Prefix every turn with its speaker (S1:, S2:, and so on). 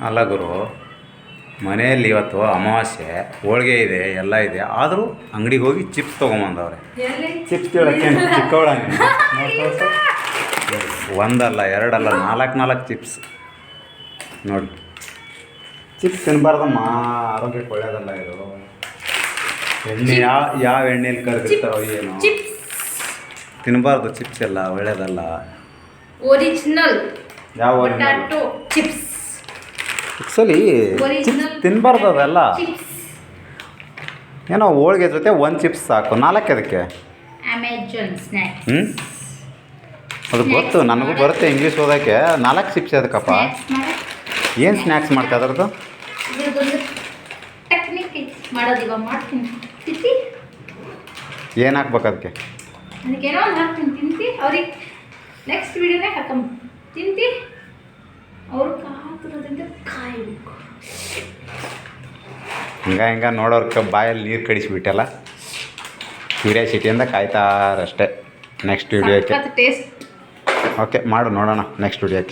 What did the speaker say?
S1: ಅಲ್ಲ ಗುರು, ಮನೆಯಲ್ಲಿ ಇವತ್ತು ಅಮಾವಾಸ್ಯೆ, ಹೋಳಿಗೆ ಇದೆ, ಎಲ್ಲ ಇದೆ, ಆದರೂ ಅಂಗಡಿಗೆ ಹೋಗಿ ಚಿಪ್ಸ್ ತೊಗೊಂಬಂದವ್ರೆ. ಚಿಪ್ಸ್ ಹೇಳಕ್ಕೆ ಚಿಕ್ಕವಳಂಗೆ ಒಂದಲ್ಲ ಎರಡಲ್ಲ ನಾಲ್ಕು ಚಿಪ್ಸ್ ನೋಡಿ. ಚಿಪ್ಸ್ ತಿನ್ನಬಾರ್ದಮ್ಮ, ಆರೋಗ್ಯಕ್ಕೆ ಒಳ್ಳೆಯದಲ್ಲ ಇದು. ಎಣ್ಣೆ ಯಾವ ಎಣ್ಣೆಯಲ್ಲಿ ಕರೆದಿರ್ತಾರೋ ಏನು, ತಿನ್ನಬಾರ್ದು ಚಿಪ್ಸ್ ಎಲ್ಲ ಒಳ್ಳೆಯದಲ್ಲ.
S2: ಒರಿಜಿನಲ್
S1: ಯಾವ
S2: ಪೊಟ್ಯಾಟೊ ಚಿಪ್ಸ್
S1: ಆ್ಯಕ್ಚುಲಿ ಚಿಪ್ಸ್ ತಿನ್ನಬಾರ್ದು ಅದೆಲ್ಲ. ಏನೋ ಹೋಳಿಗೆ ಜೊತೆ ಒಂದು ಚಿಪ್ಸ್ ಸಾಕು, 4 ಅದಕ್ಕೆ.
S2: Amazon snacks.
S1: ಅದು ಗೊತ್ತು, ನನಗೂ ಬರುತ್ತೆ ಇಂಗ್ಲೀಷ್ ಓದೋಕ್ಕೆ. 4 ಚಿಪ್ಸ್ ಅದಕ್ಕಪ್ಪ. ಏನು ಸ್ನ್ಯಾಕ್ಸ್ ಮಾಡ್ತಾ ಅದ್ರದ್ದು?
S2: ಟೆಕ್ನಿಕ್ ಮಾಡೋದು ಇವಾಗ ಮಾಡ್ತೀನಿ. ತಿಂತಿ
S1: ಏನು ಹಾಕ್ಬೇಕು ಅದಕ್ಕೆ?
S2: ಅದಕ್ಕೇನೋ ಒಂದು ಹಾಕ್ತೀನಿ, ತಿಂತಿ. ಅವ್ರಿಗೆ ನೆಕ್ಸ್ಟ್ ವೀಡಿಯೋನೇ ಹಾಕಮ್ಮ, ತಿಂತಿ. ಅವ್ರು ಕಾತಿರೋದ್ರಿಂದ ಕಾಯಬೇಕು.
S1: ಹಿಂಗೆ ನೋಡೋರ್ಗೆ ಬಾಯಲ್ಲಿ ನೀರು ಕಡಿಸಿಬಿಟ್ಟಲ್ಲ. ಕ್ಯೂರಿಯಾಸಿಟಿಯಿಂದ ಕಾಯ್ತಾರಷ್ಟೇ ನೆಕ್ಸ್ಟ್ ವಿಡಿಯೋಕ್ಕೆ.
S2: ಟೇಸ್ಟ್
S1: ಓಕೆ ಮಾಡು, ನೋಡೋಣ ನೆಕ್ಸ್ಟ್ ವಿಡಿಯೋಕ್ಕೆ.